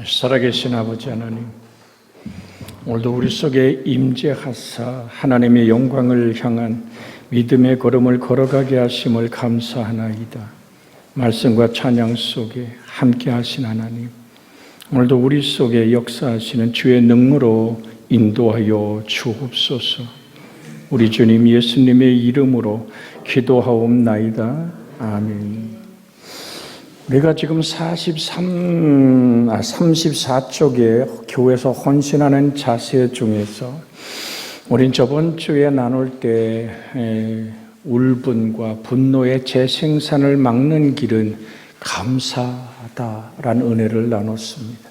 살아계신 아버지 하나님, 오늘도 우리 속에 임재하사 하나님의 영광을 향한 믿음의 걸음을 걸어가게 하심을 감사하나이다. 말씀과 찬양 속에 함께 하신 하나님, 오늘도 우리 속에 역사하시는 주의 능으로 인도하여 주옵소서. 우리 주님 예수님의 이름으로 기도하옵나이다. 아멘. 우리가 지금 34쪽에 교회에서 헌신하는 자세 중에서 우린 저번 주에 나눌 때 울분과 분노의 재생산을 막는 길은 감사하다라는 은혜를 나눴습니다.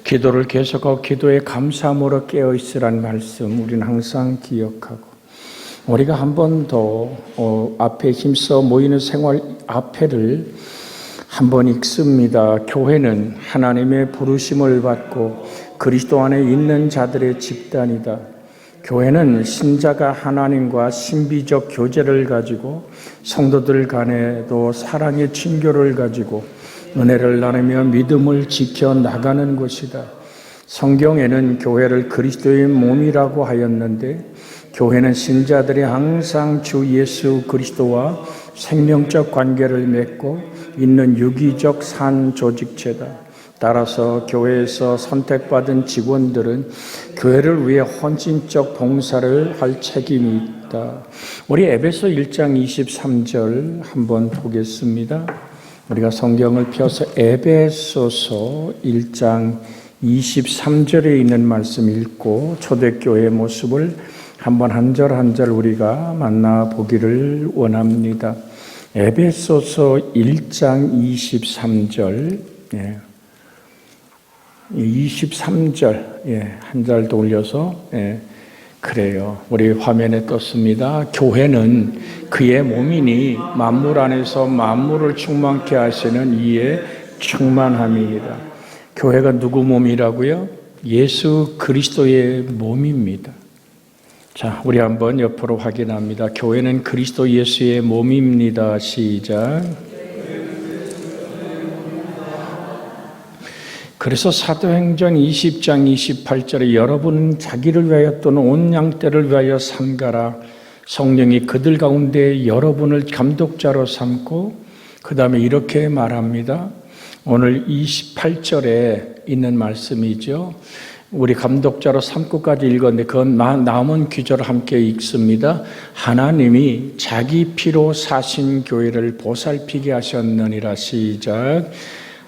기도를 계속하고 기도에 감사함으로 깨어있으라는 말씀 우리는 항상 기억하고, 우리가 한 번 더 앞에 힘써 모이는 생활 앞에를 한번 읽습니다. 교회는 하나님의 부르심을 받고 그리스도 안에 있는 자들의 집단이다. 교회는 신자가 하나님과 신비적 교제를 가지고 성도들 간에도 사랑의 친교를 가지고 은혜를 나누며 믿음을 지켜나가는 곳이다. 성경에는 교회를 그리스도의 몸이라고 하였는데, 교회는 신자들이 항상 주 예수 그리스도와 생명적 관계를 맺고 있는 유기적 산 조직체다. 따라서 교회에서 선택받은 직원들은 교회를 위해 헌신적 봉사를 할 책임이 있다. 우리 에베소 1장 23절 한번 보겠습니다. 우리가 성경을 펴서 에베소서 1장 23절에 있는 말씀 읽고 초대교회의 모습을 한번 한 절 한 절 우리가 만나보기를 원합니다. 에베소서 1장 23절, 23절, 한 절 더 올려서, 그래요. 우리 화면에 떴습니다. 교회는 그의 몸이니 만물 안에서 만물을 충만케 하시는 이의 충만함이니라. 교회가 누구 몸이라고요? 예수 그리스도의 몸입니다. 자, 우리 한번 옆으로 확인합니다. 교회는 그리스도 예수의 몸입니다. 시작. 그래서 사도행전 20장 28절에 여러분은 자기를 위하여 또는 온 양떼를 위하여 삼가라. 성령이 그들 가운데 여러분을 감독자로 삼고, 그 다음에 이렇게 말합니다. 오늘 28절에 있는 말씀이죠. 우리 감독자로 삼고까지 읽었는데 그 남은 귀절을 함께 읽습니다. 하나님이 자기 피로 사신 교회를 보살피게 하셨느니라. 시작.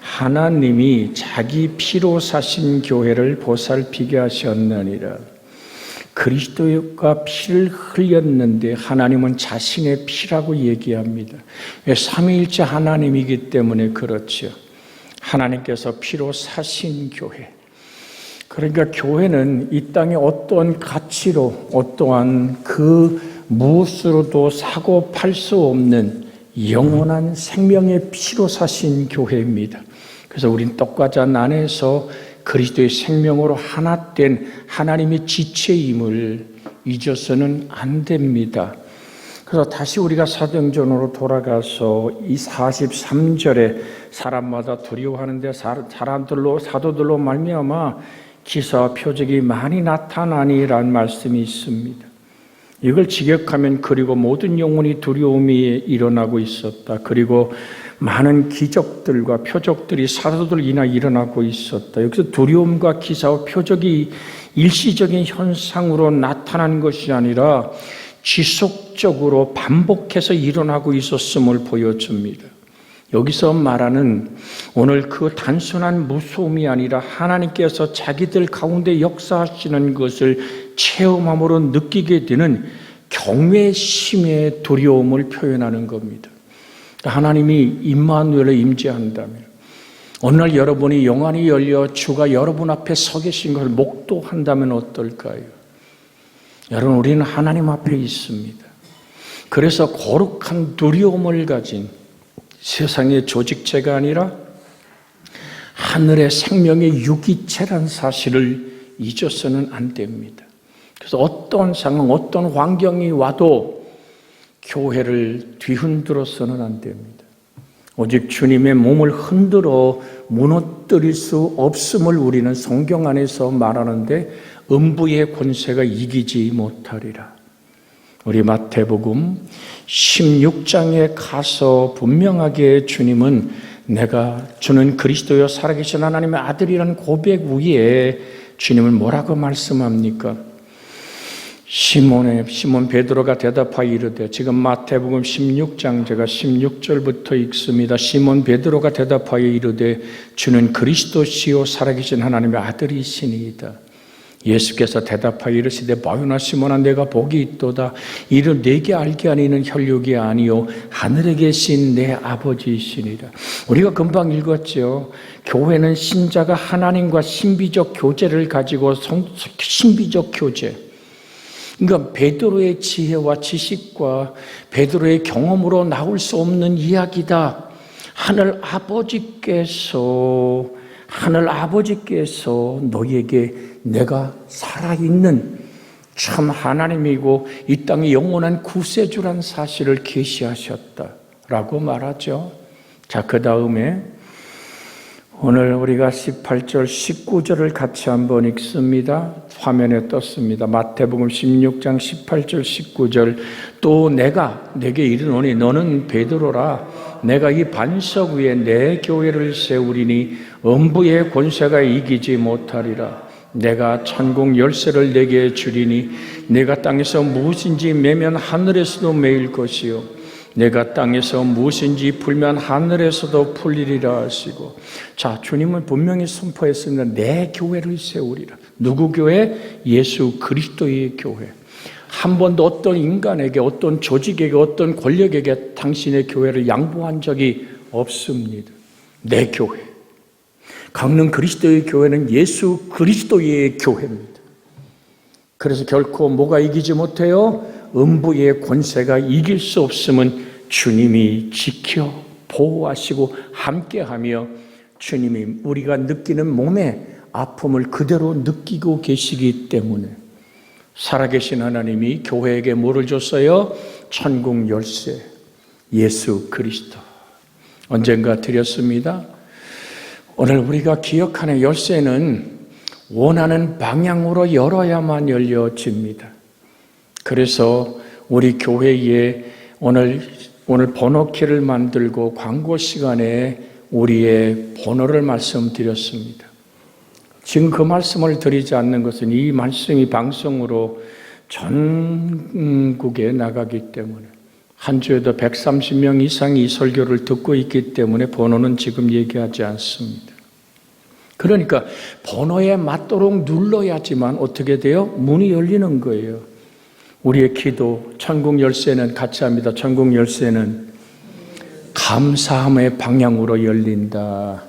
하나님이 자기 피로 사신 교회를 보살피게 하셨느니라. 그리스도가 피를 흘렸는데 하나님은 자신의 피라고 얘기합니다. 왜? 삼위일체 하나님이기 때문에 그렇죠. 하나님께서 피로 사신 교회. 그러니까 교회는 이 땅에 어떠한 가치로, 어떠한 그 무엇으로도 사고 팔 수 없는 영원한 생명의 피로 사신 교회입니다. 그래서 우린 떡과잔 안에서 그리스도의 생명으로 하나 된 하나님의 지체임을 잊어서는 안 됩니다. 그래서 다시 우리가 사도행전으로 돌아가서 이 43절에 사람마다 두려워하는데 사도들로 말미암아 기사와 표적이 많이 나타나니라는 말씀이 있습니다. 이걸 직역하면 그리고 모든 영혼이 두려움이 일어나고 있었다. 그리고 많은 기적들과 표적들이 사도들 인하 일어나고 있었다. 여기서 두려움과 기사와 표적이 일시적인 현상으로 나타난 것이 아니라 지속적으로 반복해서 일어나고 있었음을 보여줍니다. 여기서 말하는 오늘 그 단순한 무서움이 아니라 하나님께서 자기들 가운데 역사하시는 것을 체험함으로 느끼게 되는 경외심의 두려움을 표현하는 겁니다. 하나님이 임마누엘을 임재한다면, 어느 날 여러분이 영안이 열려 주가 여러분 앞에 서 계신 것을 목도한다면 어떨까요? 여러분, 우리는 하나님 앞에 있습니다. 그래서 거룩한 두려움을 가진 세상의 조직체가 아니라 하늘의 생명의 유기체란 사실을 잊어서는 안 됩니다. 그래서 어떤 상황, 어떤 환경이 와도 교회를 뒤흔들어서는 안 됩니다. 오직 주님의 몸을 흔들어 무너뜨릴 수 없음을 우리는 성경 안에서 말하는데 음부의 권세가 이기지 못하리라. 우리 마태복음 16장에 가서 분명하게 주님은 주는 그리스도여 살아계신 하나님의 아들이라는 고백 위에 주님은 뭐라고 말씀합니까? 시몬 베드로가 대답하여 이르되, 지금 마태복음 16장 제가 16절부터 읽습니다. 시몬 베드로가 대답하여 이르되 주는 그리스도시요 살아계신 하나님의 아들이시니이다. 예수께서 대답하여 이르시되 바요나 시몬아 내가 복이 있도다. 이를 내게 알게 하니는 혈육이 아니요 하늘에 계신 내 아버지이시니라. 우리가 금방 읽었죠. 교회는 신자가 하나님과 신비적 교제를 가지고 신비적 교제, 그러니까 베드로의 지혜와 지식과 베드로의 경험으로 나올 수 없는 이야기다. 하늘 아버지께서 너희에게 내가 살아있는 참 하나님이고 이 땅의 영원한 구세주란 사실을 계시하셨다라고 말하죠. 자, 그 다음에 오늘 우리가 18절, 19절을 같이 한번 읽습니다. 화면에 떴습니다. 마태복음 16장 18절, 19절. 또 내가 내게 이르노니 너는 베드로라. 내가 이 반석 위에 내 교회를 세우리니 음부의 권세가 이기지 못하리라. 내가 천국 열쇠를 내게 주리니 내가 땅에서 무엇인지 매면 하늘에서도 매일 것이요 내가 땅에서 무엇인지 풀면 하늘에서도 풀리리라 하시고, 자, 주님은 분명히 선포했습니다. 내 교회를 세우리라. 누구 교회? 예수 그리스도의 교회. 한 번도 어떤 인간에게, 어떤 조직에게, 어떤 권력에게 당신의 교회를 양보한 적이 없습니다. 내 교회. 강릉 그리스도의 교회는 예수 그리스도의 교회입니다. 그래서 결코 뭐가 이기지 못해요? 음부의 권세가 이길 수 없음은 주님이 지켜 보호하시고 함께하며 주님이 우리가 느끼는 몸의 아픔을 그대로 느끼고 계시기 때문에 살아계신 하나님이 교회에게 뭐를 줬어요? 천국 열쇠, 예수 그리스도. 언젠가 드렸습니다. 오늘 우리가 기억하는 열쇠는 원하는 방향으로 열어야만 열려집니다. 그래서 우리 교회에 오늘 번호키를 만들고 광고 시간에 우리의 번호를 말씀드렸습니다. 지금 그 말씀을 드리지 않는 것은 이 말씀이 방송으로 전국에 나가기 때문에 한 주에도 130명 이상이 이 설교를 듣고 있기 때문에 번호는 지금 얘기하지 않습니다. 그러니까 번호에 맞도록 눌러야지만 어떻게 돼요? 문이 열리는 거예요. 우리의 기도, 천국 열쇠는 같이 합니다. 천국 열쇠는 감사함의 방향으로 열린다.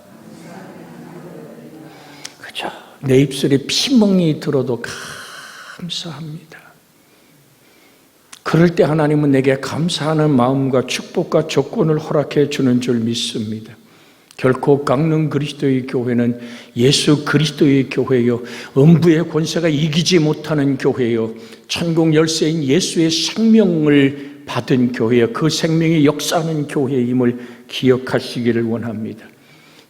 그죠? 내 입술에 피멍이 들어도 감사합니다. 그럴 때 하나님은 내게 감사하는 마음과 축복과 조건을 허락해 주는 줄 믿습니다. 결코 강릉 그리스도의 교회는 예수 그리스도의 교회요, 음부의 권세가 이기지 못하는 교회요, 천국 열쇠인 예수의 생명을 받은 교회요, 그 생명이 역사하는 교회임을 기억하시기를 원합니다.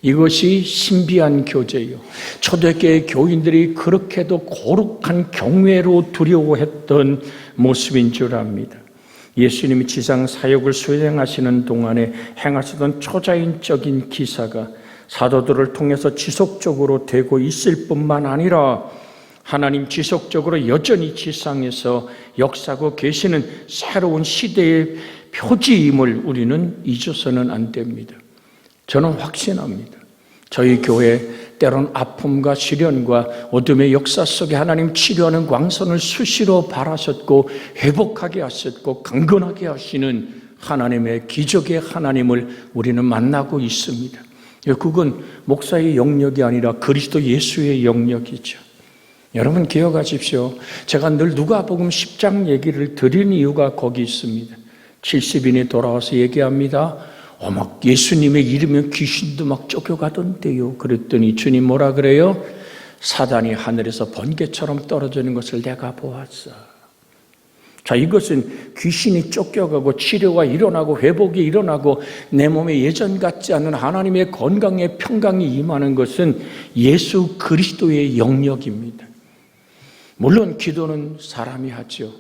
이것이 신비한 교제요, 초대교회 교인들이 그렇게도 거룩한 경외로 두려워했던 모습인 줄 압니다. 예수님이 지상 사역을 수행하시는 동안에 행하시던 초자연적인 기사가 사도들을 통해서 지속적으로 되고 있을 뿐만 아니라 하나님 지속적으로 여전히 지상에서 역사하고 계시는 새로운 시대의 표지임을 우리는 잊어서는 안 됩니다. 저는 확신합니다. 저희 교회 때론 아픔과 시련과 어둠의 역사 속에 하나님 치료하는 광선을 수시로 발하셨고 회복하게 하셨고 강건하게 하시는 하나님의 기적의 하나님을 우리는 만나고 있습니다. 그건 목사의 영역이 아니라 그리스도 예수의 영역이죠. 여러분 기억하십시오. 제가 늘 누가복음 10장 얘기를 드린 이유가 거기 있습니다. 70인이 돌아와서 얘기합니다. 막 예수님의 이름은 귀신도 막 쫓겨가던데요. 그랬더니 주님 뭐라 그래요? 사단이 하늘에서 번개처럼 떨어지는 것을 내가 보았어. 자, 이것은 귀신이 쫓겨가고 치료가 일어나고 회복이 일어나고 내 몸에 예전 같지 않은 하나님의 건강의 평강이 임하는 것은 예수 그리스도의 영역입니다. 물론 기도는 사람이 하죠.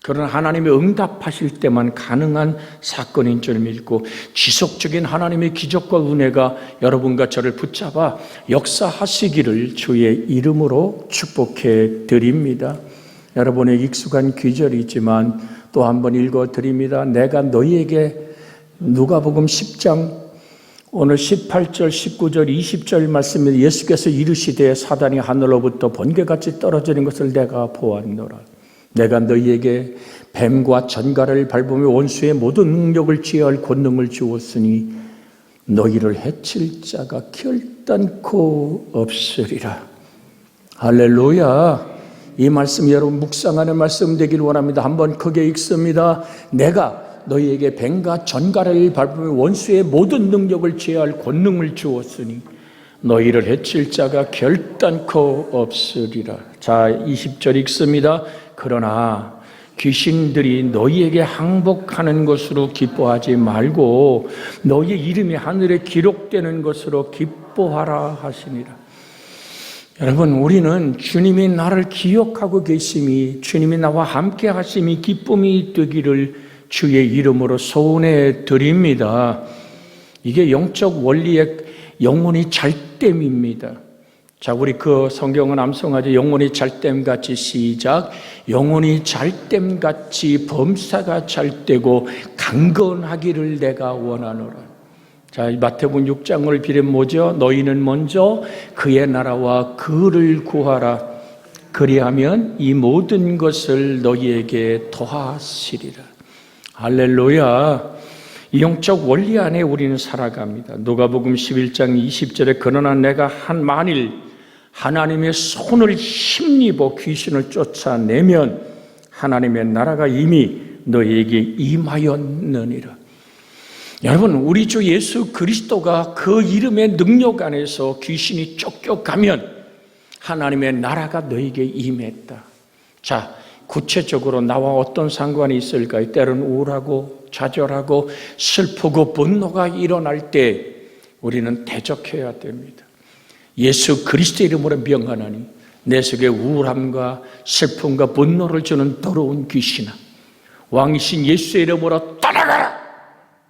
그러나 하나님의 응답하실 때만 가능한 사건인 줄 믿고 지속적인 하나님의 기적과 은혜가 여러분과 저를 붙잡아 역사하시기를 주의 이름으로 축복해 드립니다. 여러분의 익숙한 귀절이지만 또 한번 읽어드립니다. 내가 너희에게 누가복음 10장 오늘 18절, 19절, 20절 말씀에 예수께서 이르시되 사단이 하늘로부터 번개같이 떨어지는 것을 내가 보았노라. 내가 너희에게 뱀과 전갈을 밟으며 원수의 모든 능력을 취할 권능을 주었으니 너희를 해칠 자가 결단코 없으리라. 할렐루야. 이 말씀 여러분 묵상하는 말씀 되기를 원합니다. 한번 크게 읽습니다. 내가 너희에게 뱀과 전갈을 밟으며 원수의 모든 능력을 제할 권능을 주었으니 너희를 해칠 자가 결단코 없으리라. 자, 20절 읽습니다. 그러나 귀신들이 너희에게 항복하는 것으로 기뻐하지 말고 너희 이름이 하늘에 기록되는 것으로 기뻐하라 하시니라. 여러분, 우리는 주님이 나를 기억하고 계심이, 주님이 나와 함께 하심이 기쁨이 되기를 주의 이름으로 소원해 드립니다. 이게 영적 원리의 영혼이 잘됨입니다. 자, 우리 그 성경은 암송하죠. 영혼이 잘됨같이 시작. 영혼이 잘됨같이 범사가 잘되고 강건하기를 내가 원하노라. 자, 마태복음 6장을 비례 뭐죠? 너희는 먼저 그의 나라와 그를 구하라. 그리하면 이 모든 것을 너희에게 더하시리라. 할렐루야. 이 영적 원리 안에 우리는 살아갑니다. 누가복음 11장 20절에 그러나 내가 만일 하나님의 손을 힘입어 귀신을 쫓아내면 하나님의 나라가 이미 너희에게 임하였느니라. 여러분, 우리 주 예수 그리스도가 그 이름의 능력 안에서 귀신이 쫓겨가면 하나님의 나라가 너에게 임했다. 자, 구체적으로 나와 어떤 상관이 있을까요? 때로는 우울하고 좌절하고 슬프고 분노가 일어날 때 우리는 대적해야 됩니다. 예수 그리스도 이름으로 명하노니 내 속에 우울함과 슬픔과 분노를 주는 더러운 귀신아, 왕이신 예수의 이름으로 떠나가라!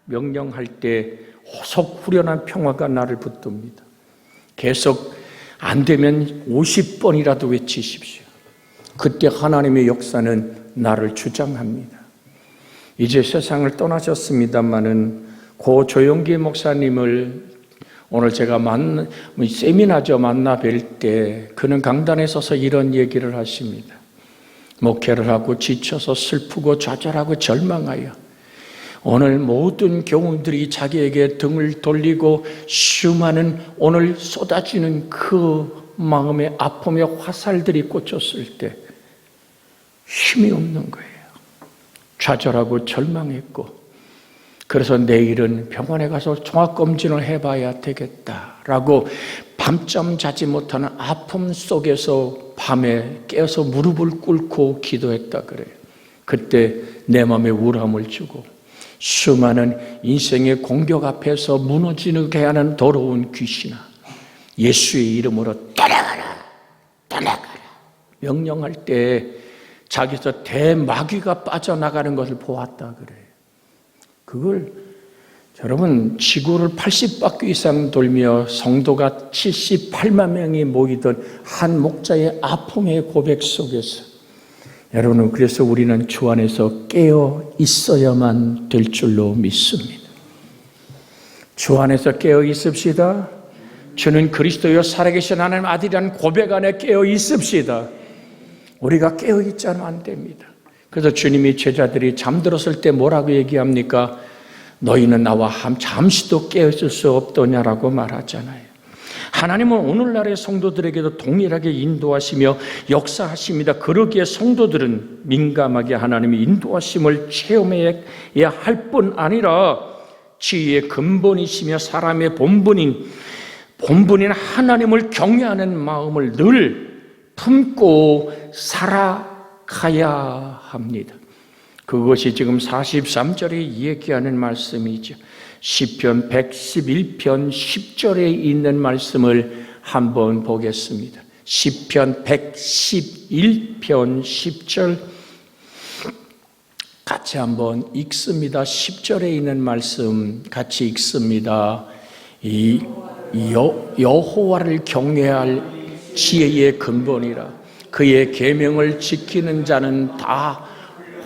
명령할 때 속 후련한 평화가 나를 붙듭니다. 계속 안 되면 50번이라도 외치십시오. 그때 하나님의 역사는 나를 주장합니다. 이제 세상을 떠나셨습니다마는 고 조용기 목사님을 오늘 제가 세미나죠. 만나 뵐 때 그는 강단에 서서 이런 얘기를 하십니다. 목회를 하고 지쳐서 슬프고 좌절하고 절망하여 오늘 모든 교우들이 자기에게 등을 돌리고 수많은 오늘 쏟아지는 그 마음의 아픔의 화살들이 꽂혔을 때 힘이 없는 거예요. 좌절하고 절망했고, 그래서 내일은 병원에 가서 종합검진을 해봐야 되겠다라고 밤잠 자지 못하는 아픔 속에서 밤에 깨어서 무릎을 꿇고 기도했다 그래요. 그때 내 마음에 우울함을 주고 수많은 인생의 공격 앞에서 무너지게 하는 더러운 귀신아, 예수의 이름으로 떠나가라, 떠나가라 명령할 때 자기서 대마귀가 빠져나가는 것을 보았다 그래요. 그걸 여러분 지구를 80바퀴 이상 돌며 성도가 78만 명이 모이던 한 목자의 아픔의 고백 속에서 여러분, 그래서 우리는 주 안에서 깨어 있어야만 될 줄로 믿습니다. 주 안에서 깨어 있읍시다. 주는 그리스도여 살아계신 하나님 아들이라는 고백 안에 깨어 있읍시다. 우리가 깨어 있지 않으면 안 됩니다. 그래서 주님이 제자들이 잠들었을 때 뭐라고 얘기합니까? 너희는 나와 잠시도 깨어 있을 수 없더냐라고 말하잖아요. 하나님은 오늘날의 성도들에게도 동일하게 인도하시며 역사하십니다. 그러기에 성도들은 민감하게 하나님의 인도하심을 체험해야 할 뿐 아니라 지혜의 근본이시며 사람의 본분인 하나님을 경외하는 마음을 늘 품고 살아가야 합니다. 그것이 지금 43절에 얘기하는 말씀이죠. 시편 111편 10절에 있는 말씀을 한번 보겠습니다. 시편 111편 10절 같이 한번 읽습니다. 10절에 있는 말씀 같이 읽습니다. 이 여호와를 경외할 지혜의 근본이라. 그의 계명을 지키는 자는 다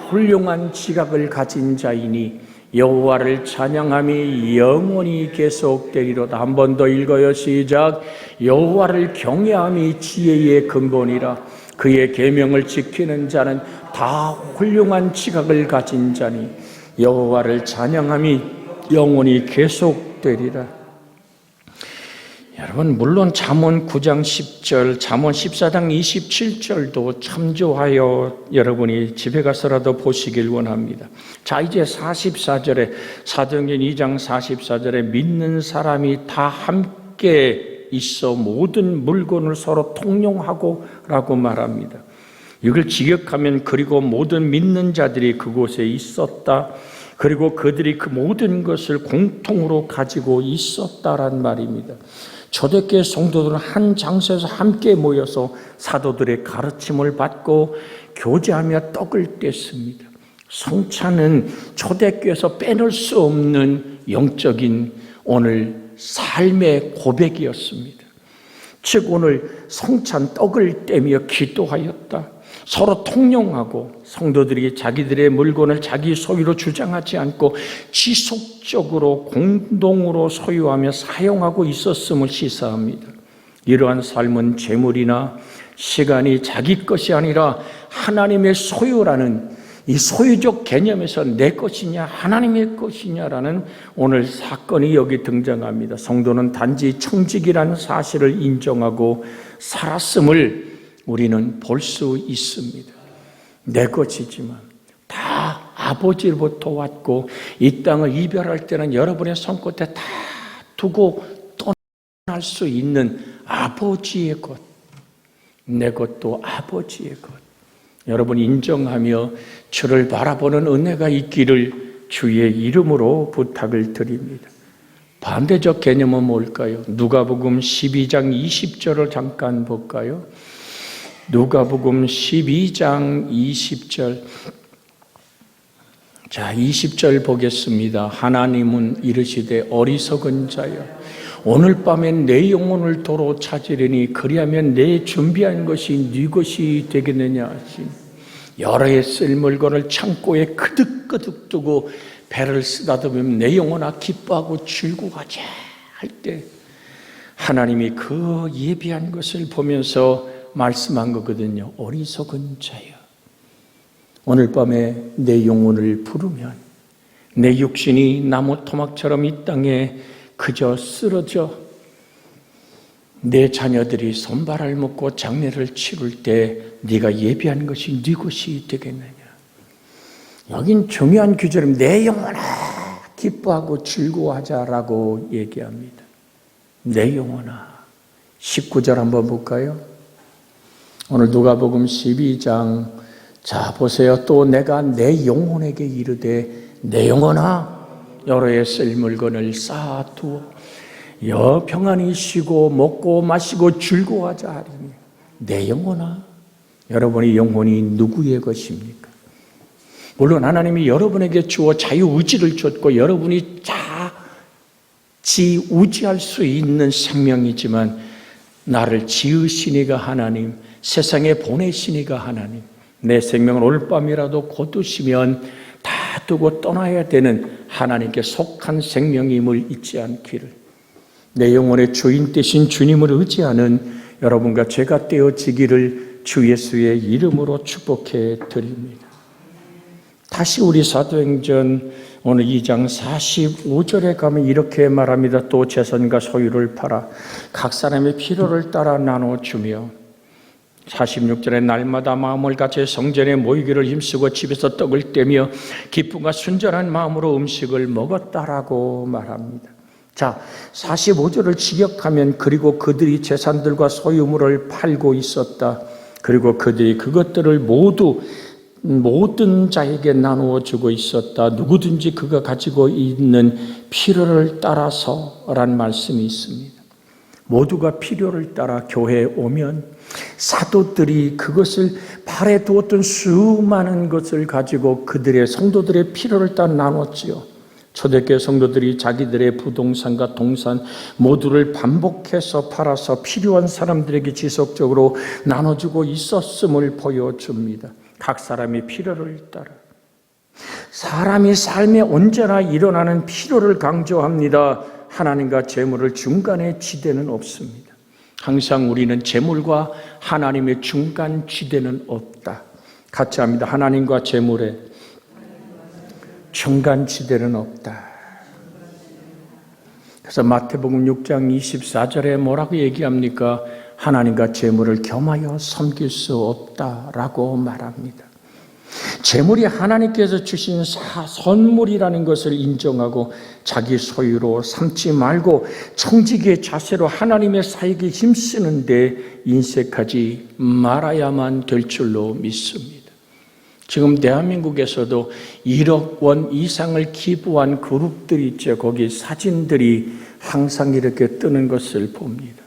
훌륭한 지각을 가진 자이니 여호와를 찬양함이 영원히 계속되리로다. 한 번 더 읽어요. 시작. 여호와를 경외함이 지혜의 근본이라. 그의 계명을 지키는 자는 다 훌륭한 지각을 가진 자니 여호와를 찬양함이 영원히 계속되리라. 여러분, 물론 잠언 9장 10절, 잠언 14장 27절도 참조하여 여러분이 집에 가서라도 보시길 원합니다. 자, 이제 44절에, 사도행전 2장 44절에 믿는 사람이 다 함께 있어 모든 물건을 서로 통용하고 라고 말합니다. 이걸 직역하면 그리고 모든 믿는 자들이 그곳에 있었다. 그리고 그들이 그 모든 것을 공통으로 가지고 있었다란 말입니다. 초대교회 성도들은 한 장소에서 함께 모여서 사도들의 가르침을 받고 교제하며 떡을 뗐습니다. 성찬은 초대교회에서 빼놓을 수 없는 영적인 오늘 삶의 고백이었습니다. 즉 오늘 성찬 떡을 떼며 기도하였다. 서로 통용하고 성도들이 자기들의 물건을 자기 소유로 주장하지 않고 지속적으로 공동으로 소유하며 사용하고 있었음을 시사합니다. 이러한 삶은 재물이나 시간이 자기 것이 아니라 하나님의 소유라는 이 소유적 개념에서 내 것이냐 하나님의 것이냐라는 오늘 사건이 여기 등장합니다. 성도는 단지 청직이라는 사실을 인정하고 살았음을 우리는 볼 수 있습니다. 내 것이지만 다 아버지로부터 왔고 이 땅을 이별할 때는 여러분의 손끝에 다 두고 떠날 수 있는 아버지의 것, 내 것도 아버지의 것. 여러분 인정하며 주를 바라보는 은혜가 있기를 주의 이름으로 부탁을 드립니다. 반대적 개념은 뭘까요? 누가복음 12장 20절을 잠깐 볼까요? 누가복음 12장 20절. 자, 20절 보겠습니다. 하나님은 이르시되 어리석은 자여 오늘 밤에 내 영혼을 도로 찾으려니 그리하면 내 준비한 것이 네 것이 되겠느냐 하시니 여러 해 쓸 물건을 창고에 그득그득 두고 배를 쓰다듬으면 내 영혼아 기뻐하고 즐거워하자 할 때 하나님이 그 예비한 것을 보면서 말씀한 거거든요. 어리석은 자여 오늘 밤에 내 영혼을 부르면 내 육신이 나무 토막처럼 이 땅에 그저 쓰러져 내 자녀들이 손발을 묶고 장례를 치를 때 네가 예비한 것이 네 것이 되겠느냐. 여긴 중요한 규절입니다. 내 영혼아 기뻐하고 즐거워하자라고 얘기합니다. 내 영혼아. 19절 한번 볼까요? 오늘 누가복음 12장. 자 보세요. 또 내가 내 영혼에게 이르되 내 영혼아 여러 해 쓸 물건을 쌓아두어 평안히 쉬고 먹고 마시고 즐거워하자 하리니 내 영혼아. 여러분의 영혼이 누구의 것입니까? 물론 하나님이 여러분에게 주어 자유의지를 줬고 여러분이 지우지할 수 있는 생명이지만 나를 지으시니가 하나님, 세상에 보내시니가 하나님, 내 생명을 오늘 밤이라도 거두시면 다 두고 떠나야 되는 하나님께 속한 생명임을 잊지 않기를, 내 영혼의 주인 되신 주님을 의지하는 여러분과 제가 되어지기를 주 예수의 이름으로 축복해 드립니다. 다시 우리 사도행전 오늘 2장 45절에 가면 이렇게 말합니다. 또 재산과 소유를 팔아 각 사람의 필요를 따라 나눠주며 46절에 날마다 마음을 같이 성전에 모이기를 힘쓰고 집에서 떡을 떼며 기쁨과 순전한 마음으로 음식을 먹었다라고 말합니다. 자, 45절을 직역하면 그리고 그들이 재산들과 소유물을 팔고 있었다. 그리고 그들이 그것들을 모두 모든 자에게 나누어 주고 있었다. 누구든지 그가 가지고 있는 필요를 따라서라는 말씀이 있습니다. 모두가 필요를 따라 교회에 오면 사도들이 그것을 발에 두었던 수많은 것을 가지고 그들의 성도들의 필요를 따라 나눴지요. 초대교회 성도들이 자기들의 부동산과 동산 모두를 반복해서 팔아서 필요한 사람들에게 지속적으로 나눠주고 있었음을 보여줍니다. 각 사람의 필요를 따라. 사람이 삶에 언제나 일어나는 필요를 강조합니다. 하나님과 재물을 중간에 지대는 없습니다. 항상 우리는 재물과 하나님의 중간 지대는 없다. 같이 합니다. 하나님과 재물의 중간 지대는 없다. 그래서 마태복음 6장 24절에 뭐라고 얘기합니까? 하나님과 재물을 겸하여 섬길 수 없다라고 말합니다. 재물이 하나님께서 주신 선물이라는 것을 인정하고 자기 소유로 삼지 말고 청지기의 자세로 하나님의 사역에 힘쓰는데 인색하지 말아야만 될 줄로 믿습니다. 지금 대한민국에서도 1억 원 이상을 기부한 그룹들이 있죠. 거기 사진들이 항상 이렇게 뜨는 것을 봅니다.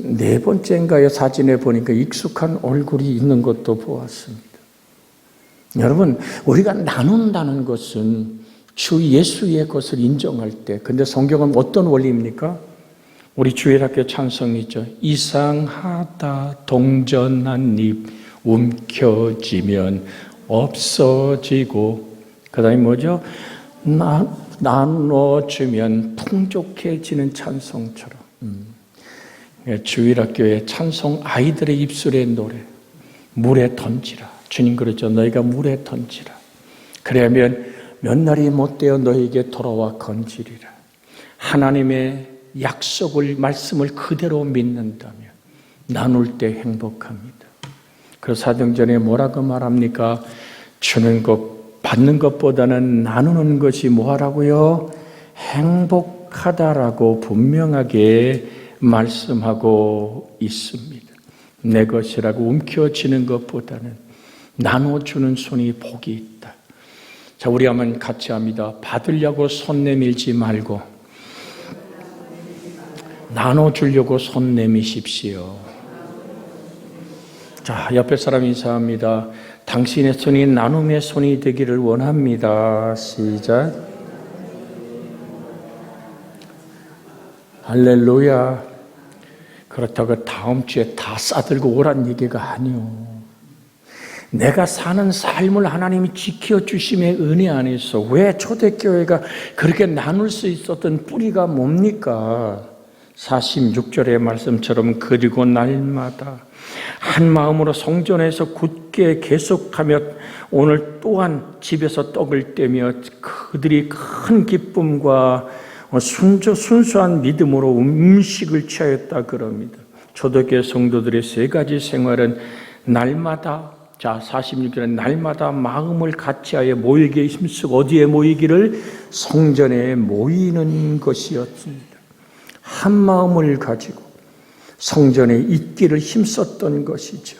네 번째인가요? 사진에 보니까 익숙한 얼굴이 있는 것도 보았습니다. 여러분, 우리가 나눈다는 것은 주 예수의 것을 인정할 때, 근데 성경은 어떤 원리입니까? 우리 주일학교 찬송이죠. 이상하다 동전 한 입 움켜쥐면 없어지고, 그 다음에 뭐죠? 나눠주면 풍족해지는 찬송처럼. 주일학교의 찬송 아이들의 입술의 노래, 물에 던지라. 주님 그러죠. 너희가 물에 던지라. 그러면 몇 날이 못되어 너희에게 돌아와 건지리라. 하나님의 약속을, 말씀을 그대로 믿는다면 나눌 때 행복합니다. 그래서 사도행전에 뭐라고 말합니까? 주는 것, 받는 것보다는 나누는 것이 뭐하라고요? 행복하다라고 분명하게 말씀하고 있습니다. 내 것이라고 움켜쥐는 것보다는 나눠주는 손이 복이 있다. 자, 우리 한번 같이 합니다. 받으려고 손 내밀지 말고 나눠주려고 손 내미십시오. 자, 옆에 사람 인사합니다. 당신의 손이 나눔의 손이 되기를 원합니다. 시작. 할렐루야. 그렇다고 다음 주에 다 싸들고 오란 얘기가 아니요. 내가 사는 삶을 하나님이 지켜주심의 은혜 안에서 왜 초대교회가 그렇게 나눌 수 있었던 뿌리가 뭡니까? 46절의 말씀처럼 그리고 날마다 한 마음으로 성전에서 굳게 계속하며 오늘 또한 집에서 떡을 떼며 그들이 큰 기쁨과 순수한 믿음으로 음식을 취하였다 그럽니다. 초대교회 성도들의 세 가지 생활은 날마다, 자 46절에 날마다 마음을 같이하여 모이기에 힘쓰고, 어디에 모이기를? 성전에 모이는 것이었습니다. 한 마음을 가지고 성전에 있기를 힘썼던 것이죠.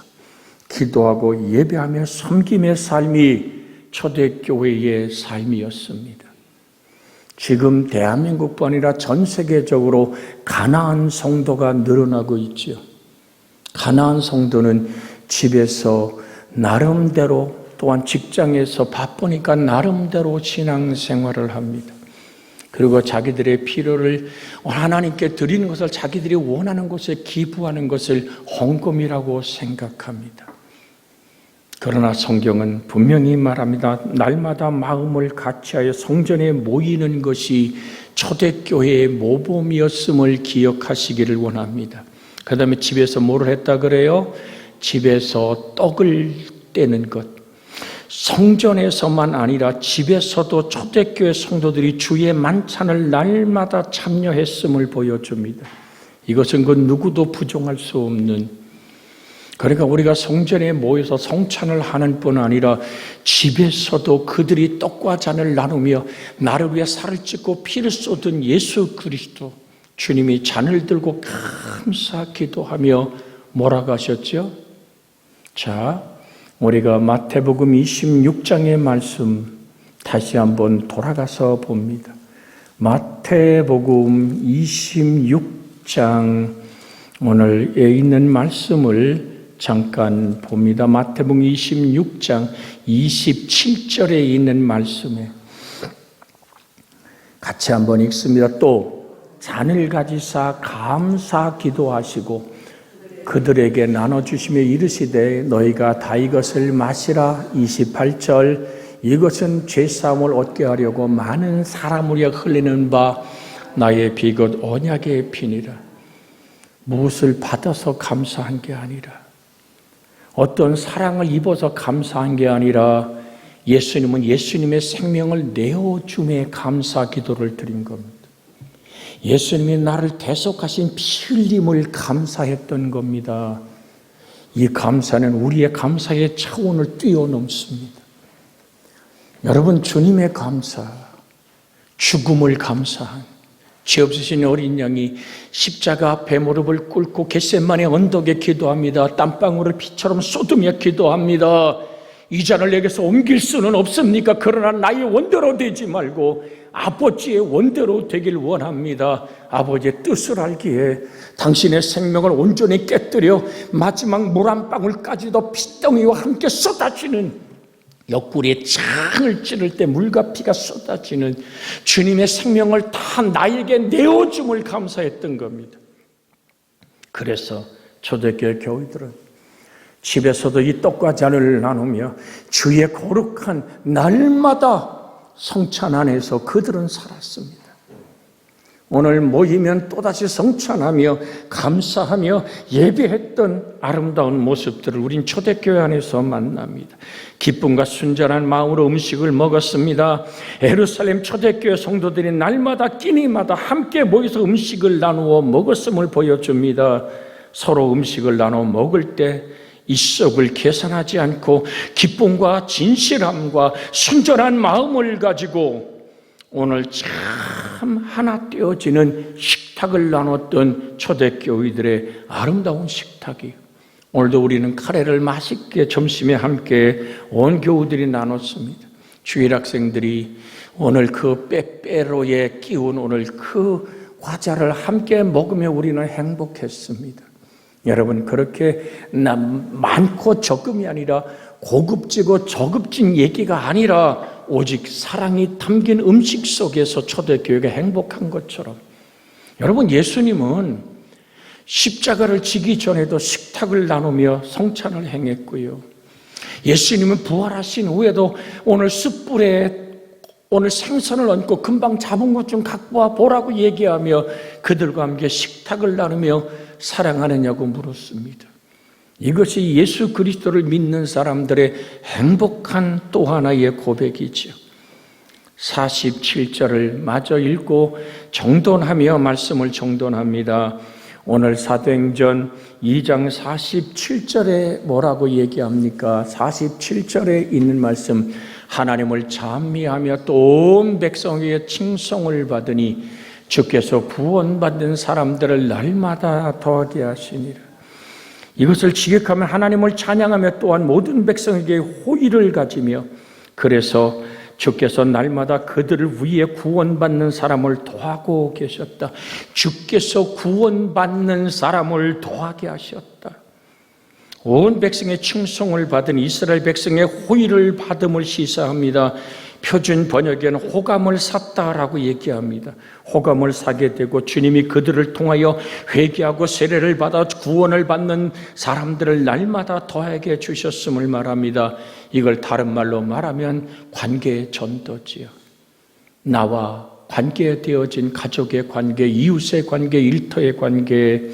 기도하고 예배하며 섬김의 삶이 초대교회의 삶이었습니다. 지금 대한민국뿐 아니라 전 세계적으로 가나안 성도가 늘어나고 있죠. 가나안 성도는 집에서 나름대로, 또한 직장에서 바쁘니까 나름대로 신앙생활을 합니다. 그리고 자기들의 필요를 하나님께 드리는 것을, 자기들이 원하는 곳에 기부하는 것을 헌금이라고 생각합니다. 그러나 성경은 분명히 말합니다. 날마다 마음을 같이하여 성전에 모이는 것이 초대교회의 모범이었음을 기억하시기를 원합니다. 그 다음에 집에서 뭐를 했다 그래요? 집에서 떡을 떼는 것. 성전에서만 아니라 집에서도 초대교회 성도들이 주의 만찬을 날마다 참여했음을 보여줍니다. 이것은 그 누구도 부정할 수 없는, 그러니까 우리가 성전에 모여서 성찬을 하는 뿐 아니라 집에서도 그들이 떡과 잔을 나누며 나를 위해 살을 찢고 피를 쏟은 예수 그리스도, 주님이 잔을 들고 감사 기도하며 뭐라고 하셨죠? 자, 우리가 마태복음 26장의 말씀 다시 한번 돌아가서 봅니다. 마태복음 26장 오늘에 있는 말씀을 잠깐 봅니다. 마태복음 26장 27절에 있는 말씀에 같이 한번 읽습니다. 또 잔을 가지사 감사 기도하시고 그들에게 나눠주시며 이르시되 너희가 다 이것을 마시라. 28절 이것은 죄사함을 얻게 하려고 많은 사람을 위하여 흘리는 바 나의 피 곧 언약의 피니라. 무엇을 받아서 감사한 게 아니라, 어떤 사랑을 입어서 감사한 게 아니라 예수님은 예수님의 생명을 내어줌에 감사 기도를 드린 겁니다. 예수님이 나를 대속하신 피 흘림을 감사했던 겁니다. 이 감사는 우리의 감사의 차원을 뛰어넘습니다. 여러분, 주님의 감사, 죽음을 감사한 죄 없으신 어린 양이 십자가 앞에 무릎을 꿇고 겟세마네 언덕에 기도합니다. 땀방울을 피처럼 쏟으며 기도합니다. 이 잔을 내게서 옮길 수는 없습니까? 그러나 나의 원대로 되지 말고 아버지의 원대로 되길 원합니다. 아버지의 뜻을 알기에 당신의 생명을 온전히 깨뜨려 마지막 물 한 방울까지도 피덩이와 함께 쏟아지는, 옆구리에 창을 찌를 때 물과 피가 쏟아지는 주님의 생명을 다 나에게 내어줌을 감사했던 겁니다. 그래서 초대교회 교회들은 집에서도 이 떡과 잔을 나누며 주의 거룩한 날마다 성찬 안에서 그들은 살았습니다. 오늘 모이면 또다시 성찬하며 감사하며 예배했던 아름다운 모습들을 우린 초대교회 안에서 만납니다. 기쁨과 순전한 마음으로 음식을 먹었습니다. 예루살렘 초대교회 성도들이 날마다 끼니마다 함께 모여서 음식을 나누어 먹었음을 보여줍니다. 서로 음식을 나누어 먹을 때 이속을 계산하지 않고 기쁨과 진실함과 순전한 마음을 가지고 오늘 참 하나 떼어지는 식탁을 나눴던 초대교회들의 아름다운 식탁이, 오늘도 우리는 카레를 맛있게 점심에 함께 온 교우들이 나눴습니다. 주일학생들이 오늘 그 빼빼로에 끼운 오늘 그 과자를 함께 먹으며 우리는 행복했습니다. 여러분, 그렇게 많고 적음이 아니라 고급지고 저급진 얘기가 아니라 오직 사랑이 담긴 음식 속에서 초대교회가 행복한 것처럼, 여러분, 예수님은 십자가를 지기 전에도 식탁을 나누며 성찬을 행했고요. 예수님은 부활하신 후에도 오늘 숯불에 오늘 생선을 얹고 금방 잡은 것 좀 갖고 와 보라고 얘기하며 그들과 함께 식탁을 나누며 사랑하느냐고 물었습니다. 이것이 예수 그리스도를 믿는 사람들의 행복한 또 하나의 고백이죠. 47절을 마저 읽고 정돈하며 말씀을 정돈합니다. 오늘 사도행전 2장 47절에 뭐라고 얘기합니까? 47절에 있는 말씀, 하나님을 찬미하며 또 온 백성에게 칭송을 받으니 주께서 구원받은 사람들을 날마다 더하게 하시니라. 이것을 지극하면 하나님을 찬양하며 또한 모든 백성에게 호의를 가지며, 그래서 주께서 날마다 그들을 위해 구원받는 사람을 더하고 계셨다. 주께서 구원받는 사람을 더하게 하셨다. 온 백성의 칭송을 받은 이스라엘 백성의 호의를 받음을 시사합니다. 표준 번역에는 호감을 샀다라고 얘기합니다. 호감을 사게 되고 주님이 그들을 통하여 회개하고 세례를 받아 구원을 받는 사람들을 날마다 더하게 주셨음을 말합니다. 이걸 다른 말로 말하면 관계의 전도지요. 나와 관계되어진 가족의 관계, 이웃의 관계, 일터의 관계,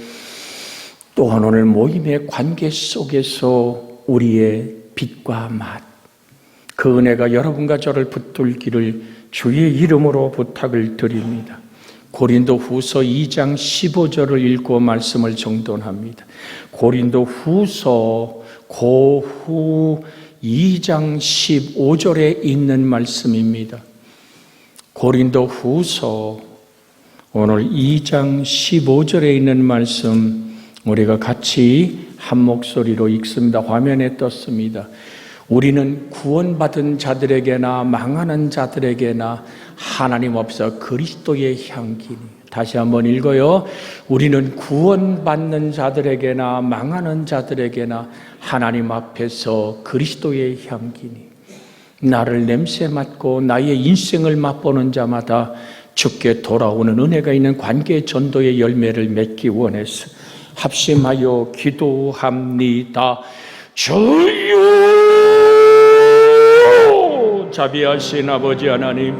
또한 오늘 모임의 관계 속에서 우리의 빛과 맛, 그 은혜가 여러분과 저를 붙들기를 주의 이름으로 부탁을 드립니다. 고린도 후서 2장 15절을 읽고 말씀을 정돈합니다. 고린도 후서 고후 2장 15절에 있는 말씀입니다. 고린도 후서 오늘 2장 15절에 있는 말씀 우리가 같이 한 목소리로 읽습니다. 화면에 떴습니다. 우리는 구원받은 자들에게나 망하는 자들에게나 하나님 앞에서 그리스도의 향기니. 다시 한번 읽어요. 우리는 구원받는 자들에게나 망하는 자들에게나 하나님 앞에서 그리스도의 향기니. 나를 냄새 맡고 나의 인생을 맛보는 자마다 주께 돌아오는 은혜가 있는 관계 전도의 열매를 맺기 원해서 합심하여 기도합니다. 주여, 자비하신 아버지 하나님,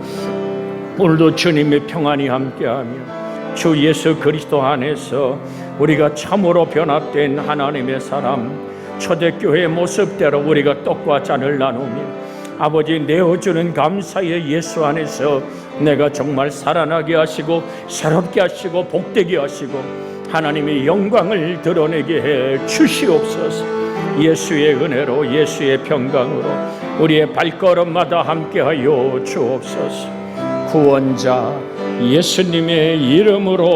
오늘도 주님의 평안이 함께하며 주 예수 그리스도 안에서 우리가 참으로 변화된 하나님의 사람, 초대교회의 모습대로 우리가 떡과 잔을 나누며 아버지 내어주는 감사의 예수 안에서 내가 정말 살아나게 하시고 새롭게 하시고 복되게 하시고 하나님의 영광을 드러내게 해 주시옵소서. 예수의 은혜로 예수의 평강으로 우리의 발걸음마다 함께하여 주옵소서. 구원자 예수님의 이름으로